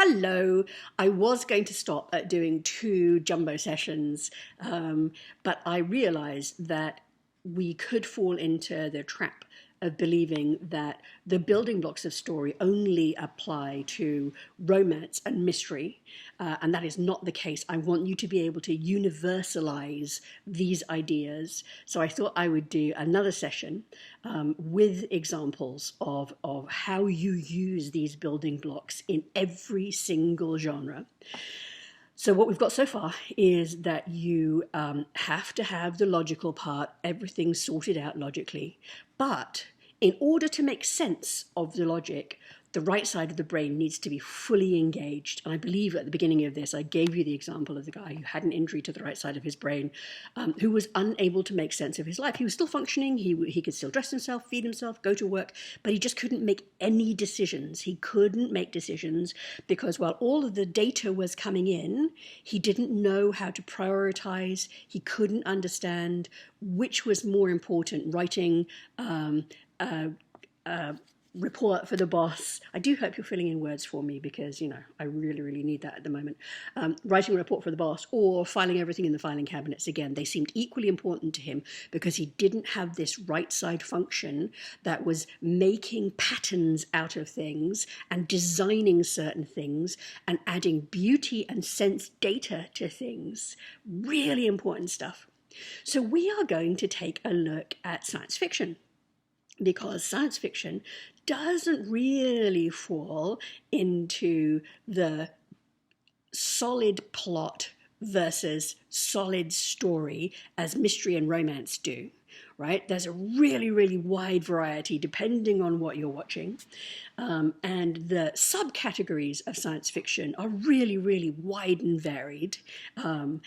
Hello. I was going to stop at doing 2 jumbo sessions, but I realized that we could fall into the trap of believing that the building blocks of story only apply to romance and mystery, and that is not the case. I want you to be able to universalize these ideas. So I thought I would do another session with examples of how you use these building blocks in every single genre. So what we've got so far is that you have to have the logical part, everything sorted out logically. But in order to make sense of the logic, the right side of the brain needs to be fully engaged. And I believe at the beginning of this, I gave you the example of the guy who had an injury to the right side of his brain, who was unable to make sense of his life. He was still functioning. He could still dress himself, feed himself, go to work, but he just couldn't make any decisions. He couldn't make decisions because while all of the data was coming in, he didn't know how to prioritize. He couldn't understand which was more important, writing report for the boss. I do hope you're filling in words for me because, I really, really need that at the moment. Writing a report for the boss or filing everything in the filing cabinets. Again, they seemed equally important to him because he didn't have this right side function that was making patterns out of things and designing certain things and adding beauty and sense data to things. Really important stuff. So we are going to take a look at science fiction, because science fiction doesn't really fall into the solid plot versus solid story as mystery and romance do, right? There's a really, really wide variety depending on what you're watching. And the subcategories of science fiction are really, really wide and varied. And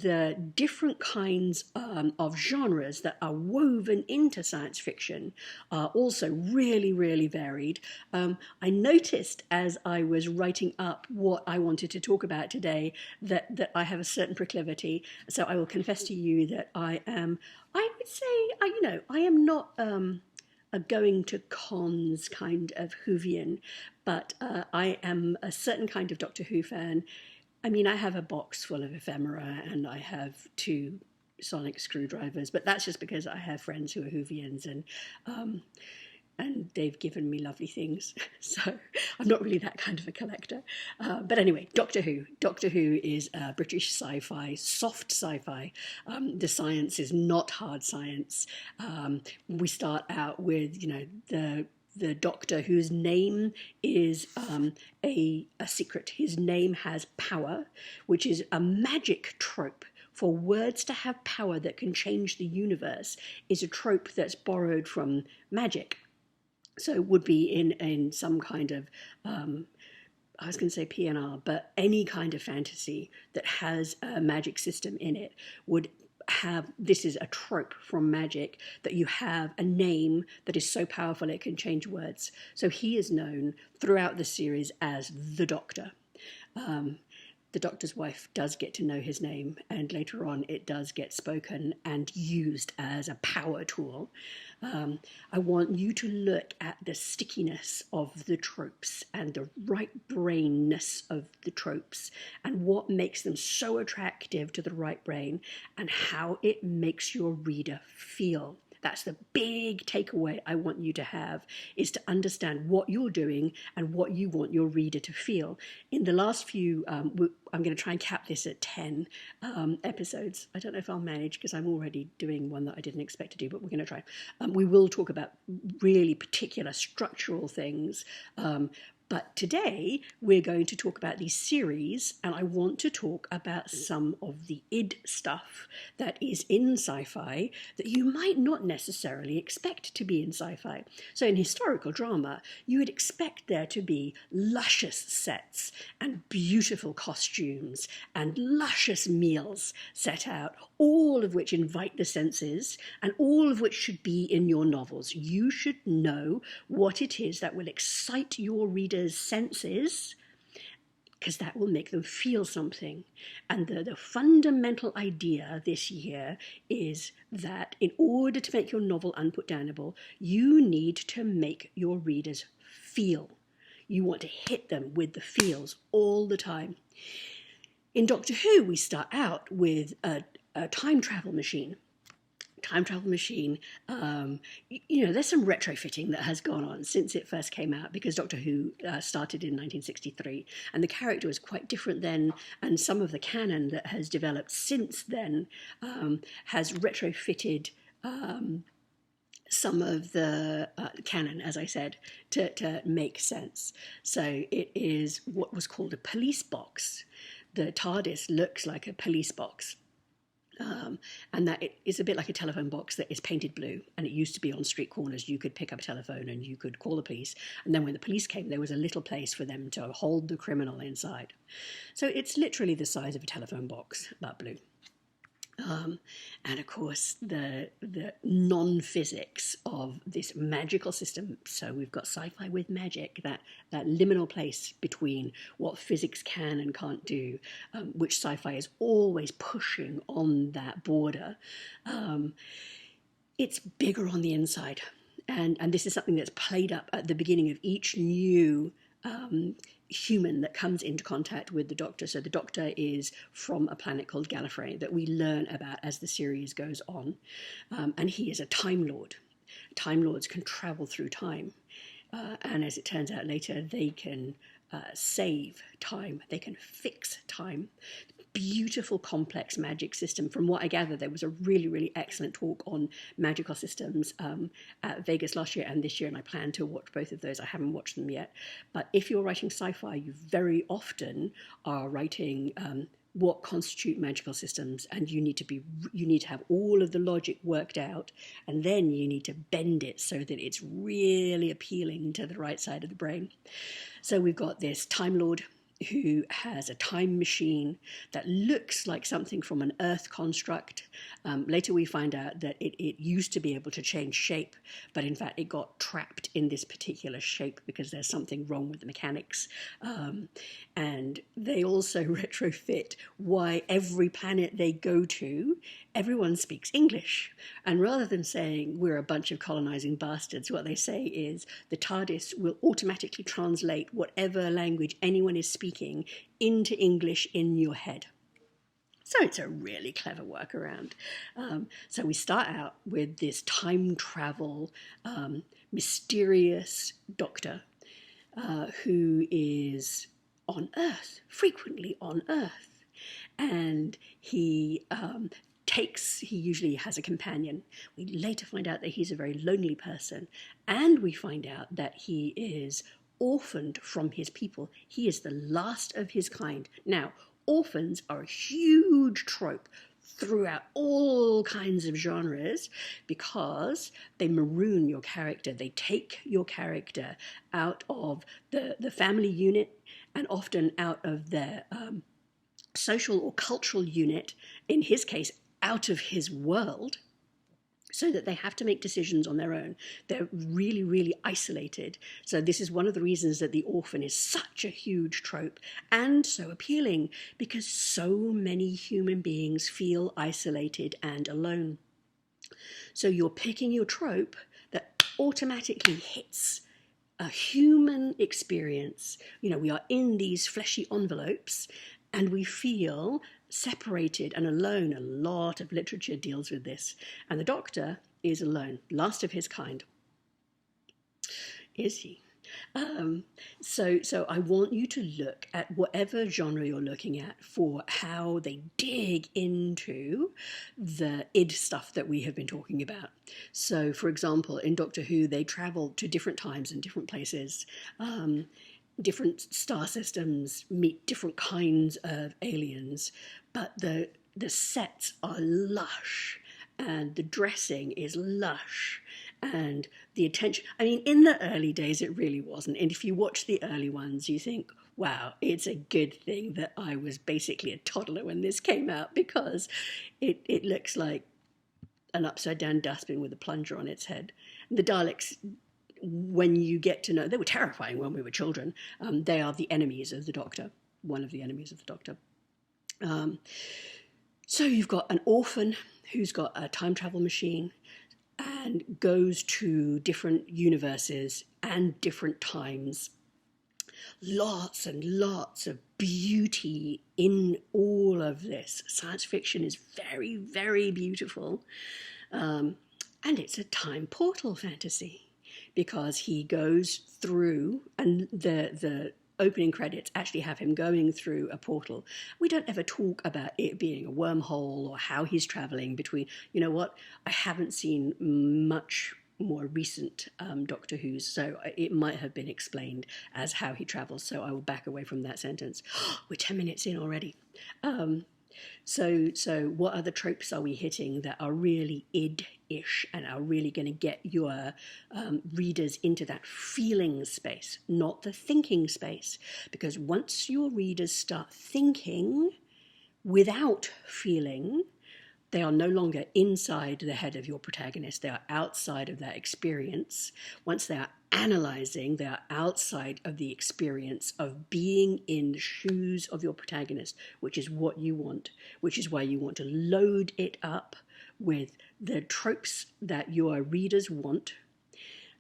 the different kinds of genres that are woven into science fiction are also really, really varied. I noticed as I was writing up what I wanted to talk about today that I have a certain proclivity. So I will confess to you that I would say, I am not a going to cons kind of Whovian, but I am a certain kind of Doctor Who fan. I mean, I have a box full of ephemera and I have 2 sonic screwdrivers, but that's just because I have friends who are Whovians and they've given me lovely things. So I'm not really that kind of a collector. But anyway, Doctor Who. Doctor Who is British sci-fi, soft sci-fi. The science is not hard science. We start out with, the Doctor whose name is a secret. His name has power, which is a magic trope. For words to have power that can change the universe is a trope that's borrowed from magic. So it would be in some kind of, I was going to say PNR, but any kind of fantasy that has a magic system in it would have, this is a trope from magic, that you have a name that is so powerful it can change words. So he is known throughout the series as the Doctor. The Doctor's wife does get to know his name, and later on it does get spoken and used as a power tool. I want you to look at the stickiness of the tropes and the right brainness of the tropes and what makes them so attractive to the right brain and how it makes your reader feel. That's the big takeaway I want you to have, is to understand what you're doing and what you want your reader to feel. In the last few, I'm going to try and cap this at 10 episodes. I don't know if I'll manage because I'm already doing one that I didn't expect to do, but we're going to try. We will talk about really particular structural things. But today we're going to talk about these series, and I want to talk about some of the id stuff that is in sci-fi that you might not necessarily expect to be in sci-fi. So in historical drama, you would expect there to be luscious sets and beautiful costumes and luscious meals set out, all of which invite the senses and all of which should be in your novels. You should know what it is that will excite your readers' senses, because that will make them feel something. And the fundamental idea this year is that in order to make your novel unputdownable, you need to make your readers feel. You want to hit them with the feels all the time. In Doctor Who, we start out with a time travel machine. There's some retrofitting that has gone on since it first came out, because Doctor Who started in 1963, and the character was quite different then, and some of the canon that has developed since then has retrofitted some of the canon, as I said, to make sense. So it is what was called a police box. The TARDIS looks like a police box. And that it is a bit like a telephone box that is painted blue, and it used to be on street corners. You could pick up a telephone and you could call the police, and then when the police came, there was a little place for them to hold the criminal inside. So it's literally the size of a telephone box, but blue. And of course, the non-physics of this magical system. So we've got sci-fi with magic, that liminal place between what physics can and can't do, which sci-fi is always pushing on that border. It's bigger on the inside. And this is something that's played up at the beginning of each new human that comes into contact with the Doctor. So the Doctor is from a planet called Gallifrey that we learn about as the series goes on. And he is a Time Lord. Time Lords can travel through time. And as it turns out later, they can save time. They can fix time. Beautiful, complex magic system. From what I gather, there was a really, really excellent talk on magical systems at Vegas last year and this year, and I plan to watch both of those. I haven't watched them yet. But if you're writing sci-fi, you very often are writing what constitute magical systems, and you need to have all of the logic worked out, and then you need to bend it so that it's really appealing to the right side of the brain. So we've got this Time Lord who has a time machine that looks like something from an Earth construct. Later we find out that it used to be able to change shape, but in fact it got trapped in this particular shape because there's something wrong with the mechanics. And they also retrofit why every planet they go to, everyone speaks English. And rather than saying we're a bunch of colonizing bastards, what they say is the TARDIS will automatically translate whatever language anyone is speaking into English in your head. So it's a really clever workaround. So we start out with this time travel, mysterious Doctor who is on Earth, frequently on Earth. And he usually has a companion. We later find out that he's a very lonely person. And we find out that he is orphaned from his people. He is the last of his kind. Now, orphans are a huge trope throughout all kinds of genres because they maroon your character. They take your character out of the family unit and often out of their social or cultural unit, in his case, out of his world, so that they have to make decisions on their own. They're really, really isolated. So this is one of the reasons that the orphan is such a huge trope and so appealing, because so many human beings feel isolated and alone. So you're picking your trope that automatically hits a human experience. You know, we are in these fleshy envelopes and we feel separated and alone. A lot of literature deals with this. And the Doctor is alone, last of his kind. Is he? So I want you to look at whatever genre you're looking at for how they dig into the id stuff that we have been talking about. So, for example, in Doctor Who, they travel to different times and different places. Different star systems, meet different kinds of aliens, but the sets are lush and the dressing is lush and the attention. I mean, in the early days, it really wasn't. And if you watch the early ones, you think, wow, it's a good thing that I was basically a toddler when this came out, because it looks like an upside down dustbin with a plunger on its head. The Daleks, when you get to know, they were terrifying when we were children. They are the enemies of the Doctor, one of the enemies of the Doctor. So you've got an orphan who's got a time travel machine and goes to different universes and different times Lots and lots of beauty in all of this. Science fiction is very, very beautiful. And it's a time portal fantasy because he goes through, and the opening credits actually have him going through a portal. We don't ever talk about it being a wormhole or how he's traveling between. You know what? I haven't seen much more recent Doctor Who's, so it might have been explained as how he travels, so I will back away from that sentence. We're 10 minutes in already. So what other tropes are we hitting that are really id-ish and are really going to get your readers into that feeling space, not the thinking space? Because once your readers start thinking without feeling, they are no longer inside the head of your protagonist. They are outside of that experience. Once they are analyzing, they are outside of the experience of being in the shoes of your protagonist, which is what you want, which is why you want to load it up with the tropes that your readers want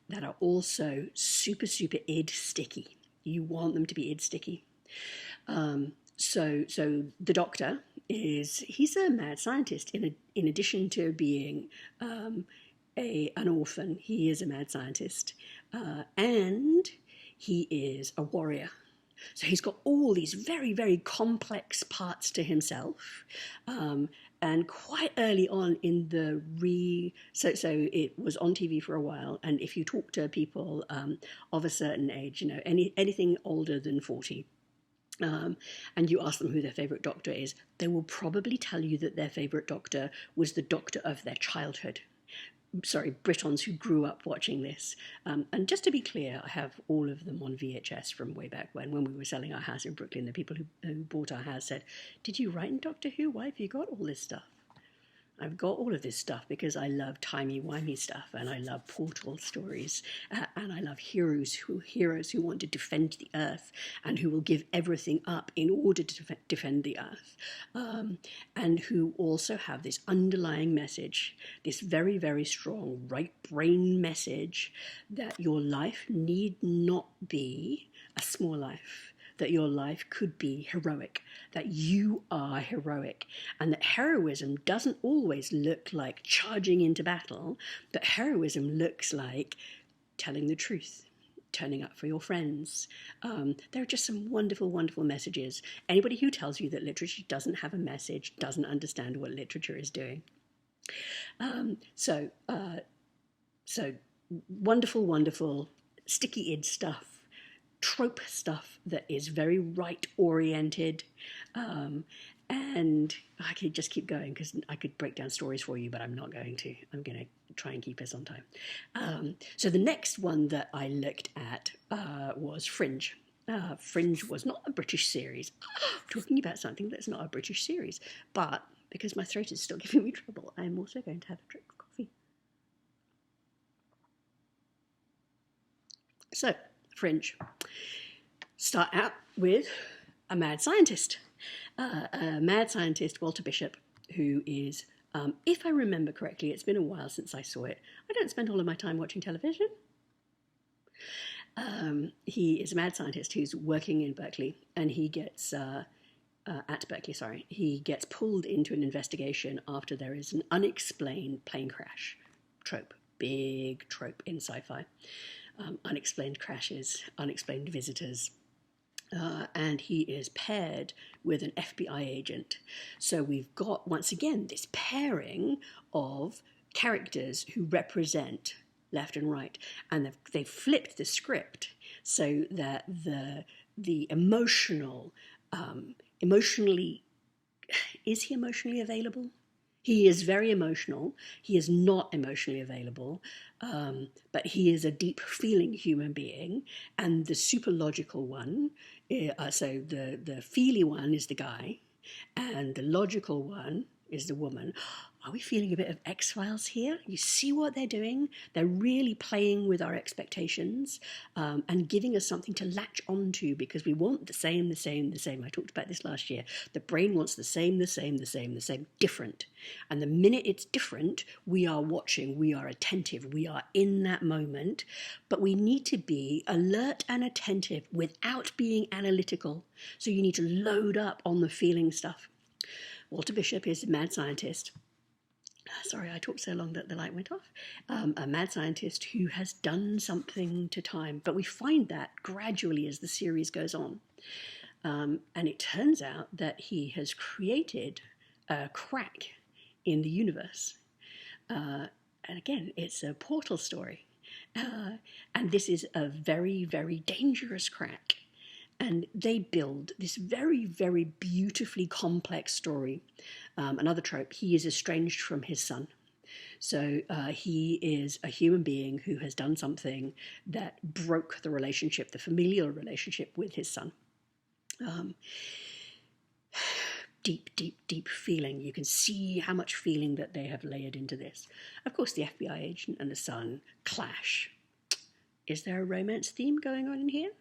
that are also super, super id sticky. You want them to be id sticky. So the Doctor he's a mad scientist. In addition to being an orphan, he is a mad scientist, and he is a warrior. So he's got all these very, very complex parts to himself. And quite early on in the so it was on TV for a while, and if you talk to people of a certain age, you know, anything older than 40, and you ask them who their favourite Doctor is, they will probably tell you that their favourite Doctor was the Doctor of their childhood. Sorry, Britons who grew up watching this. And just to be clear, I have all of them on VHS from way back when we were selling our house in Brooklyn. The people who bought our house said, "Did you write in Doctor Who? Why have you got all this stuff?" I've got all of this stuff because I love timey-wimey stuff, and I love portal stories, and I love heroes who want to defend the Earth and who will give everything up in order to defend the Earth, and who also have this underlying message, this very, very strong right brain message that your life need not be a small life, that your life could be heroic, that you are heroic, and that heroism doesn't always look like charging into battle, but heroism looks like telling the truth, turning up for your friends. There are just some wonderful, wonderful messages. Anybody who tells you that literature doesn't have a message doesn't understand what literature is doing. So wonderful, wonderful, sticky id stuff, trope stuff that is very right-oriented, and I could just keep going because I could break down stories for you, but I'm not going to. I'm going to try and keep us on time. So the next one that I looked at was Fringe. Fringe was not a British series. Talking about something that's not a British series, but because my throat is still giving me trouble, I'm also going to have a drink of coffee. So, Fringe. Start out with a mad scientist. Walter Bishop, who is, if I remember correctly, it's been a while since I saw it. I don't spend all of my time watching television. He is a mad scientist who's working in Berkeley, and he gets, he gets pulled into an investigation after there is an unexplained plane crash. Trope, big trope in sci-fi. Unexplained crashes, unexplained visitors, and he is paired with an FBI agent. So we've got, once again, this pairing of characters who represent left and right, and they've flipped the script so that the emotionally, is he emotionally available? He is very emotional. He is not emotionally available, but he is a deep-feeling human being. And the super logical one, so the feely one is the guy, and the logical one, is the woman. Are we feeling a bit of X-Files here? You see what they're doing? They're really playing with our expectations and giving us something to latch onto because we want the same. I talked about this last year. The brain wants the same, different. And the minute it's different, we are watching, we are attentive, we are in that moment. But we need to be alert and attentive without being analytical. So you need to load up on the feeling stuff. Walter Bishop is a mad scientist. Sorry, I talked so long that the light went off. A mad scientist who has done something to time. But we find that gradually as the series goes on. And it turns out that he has created a crack in the universe. And again, it's a portal story. And this is a very, very dangerous crack. And they build this very, very beautifully complex story. Another trope, he is estranged from his son. So he is a human being who has done something that broke the relationship, the familial relationship with his son. Deep, deep, deep feeling. You can see how much feeling that they have layered into this. Of course, the FBI agent and the son clash. Is there a romance theme going on in here?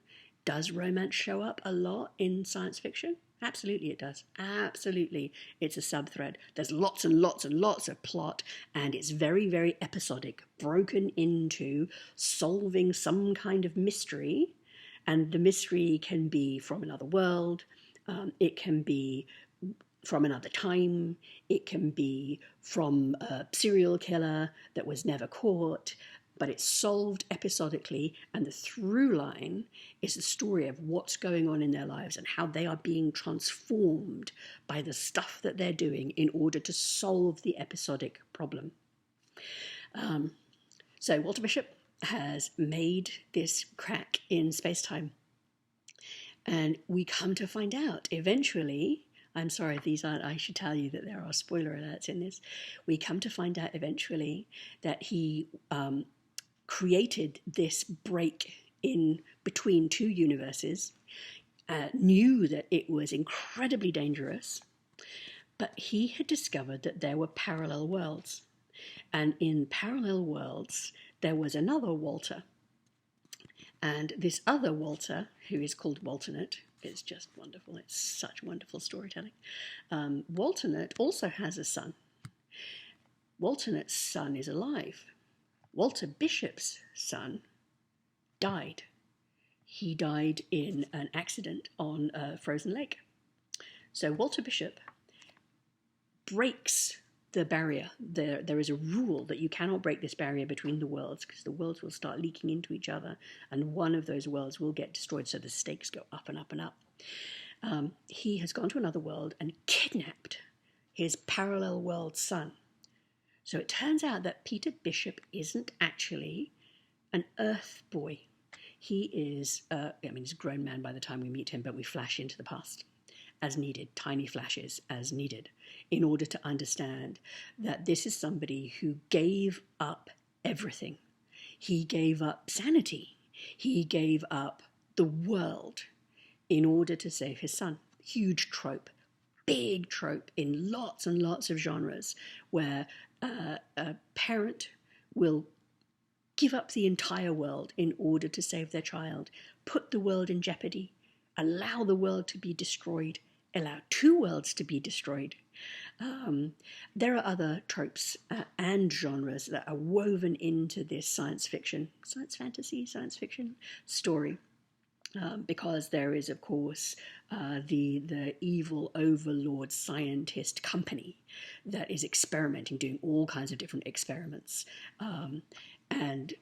Does romance show up a lot in science fiction? Absolutely it does. Absolutely. It's a sub-thread. There's lots and lots and lots of plot, and it's very, very episodic, broken into solving some kind of mystery. And the mystery can be from another world. It can be from another time. It can be from a serial killer that was never caught. But it's solved episodically, and the through line is the story of what's going on in their lives and how they are being transformed by the stuff that they're doing in order to solve the episodic problem. So Walter Bishop has made this crack in space-time, and we come to find out eventually. I'm sorry, I should tell you that there are spoiler alerts in this. We come to find out eventually that he created this break in between two universes, knew that it was incredibly dangerous, but he had discovered that there were parallel worlds. And in parallel worlds, there was another Walter. And this other Walter, who is called Walternate, is just wonderful. It's such wonderful storytelling. Walternate also has a son. Walternate's son is alive. Walter Bishop's son died. He died in an accident on a frozen lake. So Walter Bishop breaks the barrier. There is a rule that you cannot break this barrier between the worlds because the worlds will start leaking into each other and one of those worlds will get destroyed, so the stakes go up and up and up. He has gone to another world and kidnapped his parallel world son. So it turns out that Peter Bishop isn't actually an Earth boy. He is, he's a grown man by the time we meet him, but we flash into the past as needed, tiny flashes as needed, in order to understand that this is somebody who gave up everything. He gave up sanity. He gave up the world in order to save his son. Huge trope. Big trope in lots and lots of genres where a parent will give up the entire world in order to save their child, put the world in jeopardy, allow the world to be destroyed, allow two worlds to be destroyed. There are other tropes and genres that are woven into this science fiction story. Because there is, of course, the evil overlord scientist company that is experimenting, doing all kinds of different experiments. And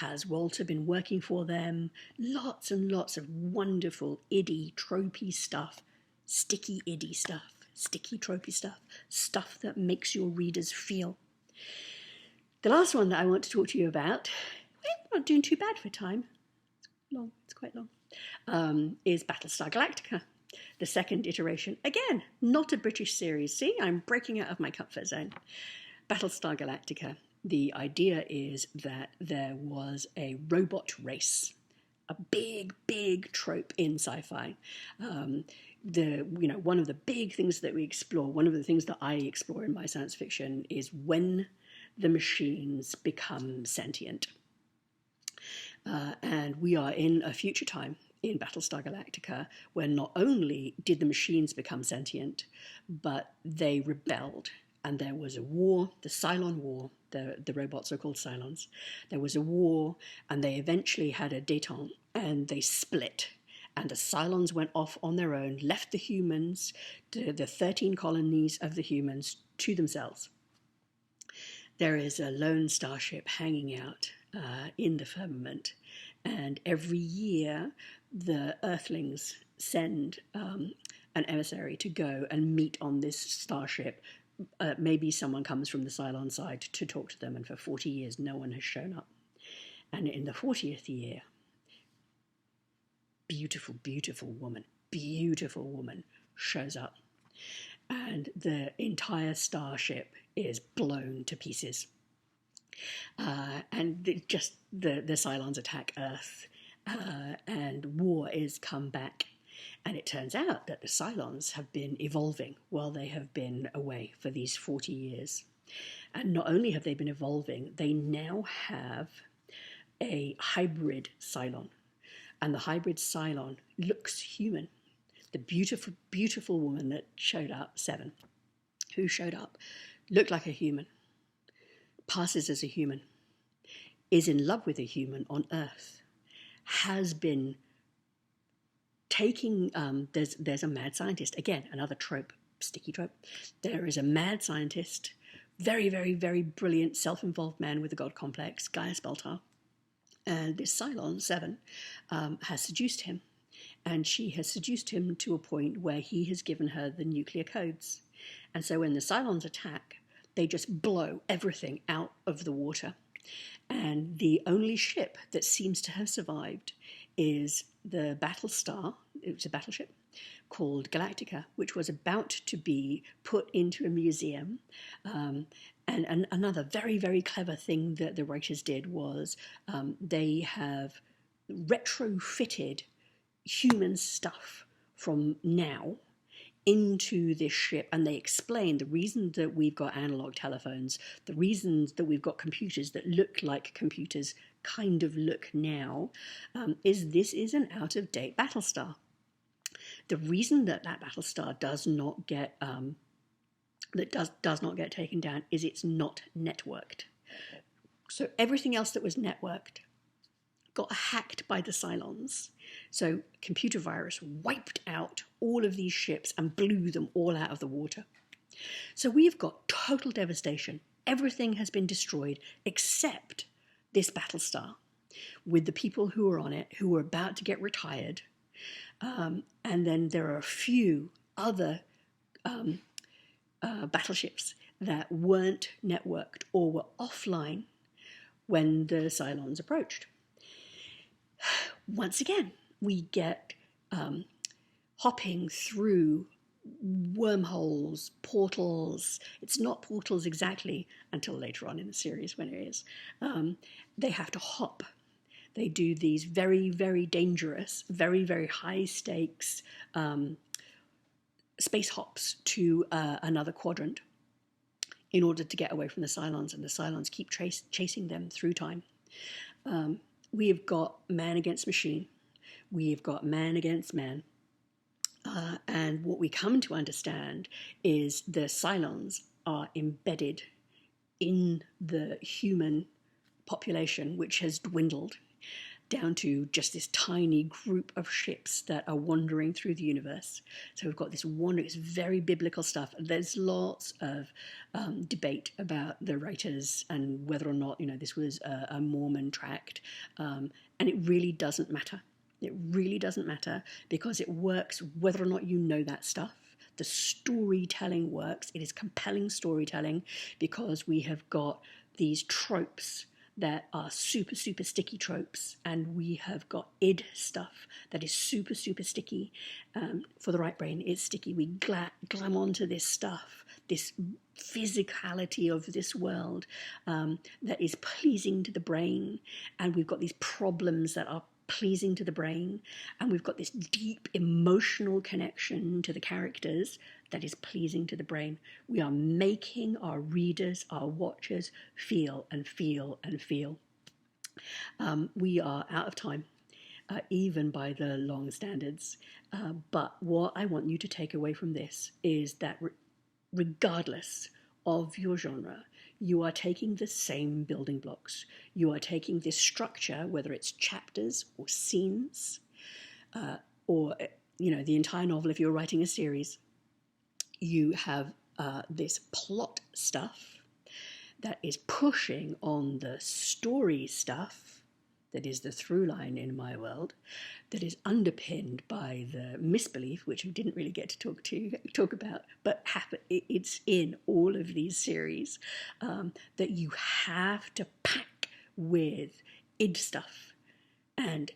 has Walter been working for them? Lots and lots of wonderful, iddy, tropey stuff, sticky, iddy stuff, sticky, tropey stuff that makes your readers feel. The last one that I want to talk to you about, we're not doing too bad for time. It's quite long. Is Battlestar Galactica, the second iteration. Again, not a British series. See, I'm breaking out of my comfort zone. Battlestar Galactica. The idea is that there was a robot race a big trope in sci-fi. One of the big things that we explore, one of the things that I explore in my science fiction, is when the machines become sentient. And we are in a future time in Battlestar Galactica where not only did the machines become sentient, but they rebelled. And there was a war, the Cylon War. The robots are called Cylons. There was a war, and they eventually had a détente, and they split. And the Cylons went off on their own, left the humans, the 13 colonies of the humans, to themselves. There is a lone starship hanging out in the firmament, and every year the Earthlings send an emissary to go and meet on this starship. Maybe someone comes from the Cylon side to talk to them, and for 40 years no one has shown up. And in the 40th year, beautiful woman shows up, and the entire starship is blown to pieces. And the Cylons attack Earth, and war is come back. And it turns out that the Cylons have been evolving while they have been away for these 40 years. And not only have they been evolving, they now have a hybrid Cylon. And the hybrid Cylon looks human. The beautiful woman that showed up, Seven, who showed up, looked like a human, passes as a human, is in love with a human on Earth, has been taking, there's a mad scientist, again, another trope, sticky trope. There is a mad scientist, very brilliant, self-involved man with a god complex, Gaius Baltar. And this Cylon, Seven, has seduced him. And she has seduced him to a point where he has given her the nuclear codes. And so when the Cylons attack, they just blow everything out of the water. And the only ship that seems to have survived is the Battlestar. It was a battleship called Galactica, which was about to be put into a museum. And another very clever thing that the writers did was they have retrofitted human stuff from now into this ship, and they explain the reason that we've got analog telephones, the reasons that we've got computers that look like computers kind of look now, is this is an out-of-date Battlestar. The reason that Battlestar does not get does not get taken down is it's not networked. So everything else that was networked got hacked by the Cylons. So computer virus wiped out all of these ships and blew them all out of the water. So we've got total devastation. Everything has been destroyed except this Battlestar, with the people who are on it who are about to get retired. And then there are a few other battleships that weren't networked or were offline when the Cylons approached. Once again, we get hopping through wormholes, portals. It's not portals exactly until later on in the series when it is. They have to hop. They do these very dangerous, very high stakes space hops to another quadrant in order to get away from the Cylons, and the Cylons keep chasing them through time. We have got man against machine. We have got man against man. And what we come to understand is the Cylons are embedded in the human population, which has dwindled down to just this tiny group of ships that are wandering through the universe. So we've got this wandering, it's very biblical stuff. There's lots of debate about the writers and whether or not, this was a Mormon tract. And it really doesn't matter. It really doesn't matter because it works whether or not you know that stuff. The storytelling works. It is compelling storytelling because we have got these tropes that are super sticky tropes, and we have got id stuff that is super sticky. For the right brain, it's sticky. We glam onto this stuff, this physicality of this world that is pleasing to the brain, and we've got these problems that are pleasing to the brain, and we've got this deep emotional connection to the characters that is pleasing to the brain. We are making our readers, our watchers, feel and feel and feel. We are out of time, even by the long standards. But what I want you to take away from this is that regardless of your genre, you are taking the same building blocks. You are taking this structure, whether it's chapters or scenes, or the entire novel. If you're writing a series, you have this plot stuff that is pushing on the story stuff that is the through line in my world, that is underpinned by the misbelief, which we didn't really get to talk about, but it's in all of these series, that you have to pack with id stuff and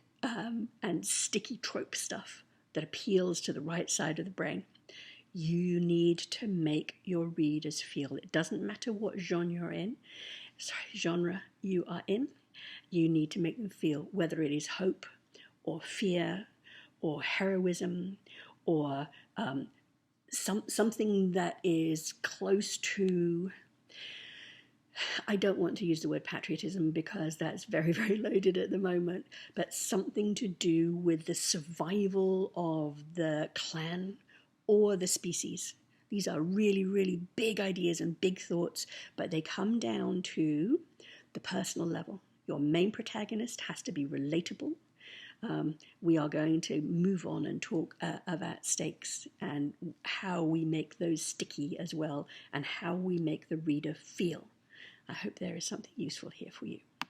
sticky trope stuff that appeals to the right side of the brain. You need to make your readers feel. It doesn't matter what genre you are in. You need to make them feel, whether it is hope or fear or heroism or something that is close to, I don't want to use the word patriotism because that's very, very loaded at the moment, but something to do with the survival of the clan or the species. These are really, really big ideas and big thoughts, but they come down to the personal level. Your main protagonist has to be relatable. We are going to move on and talk about stakes and how we make those sticky as well, and how we make the reader feel. I hope there is something useful here for you.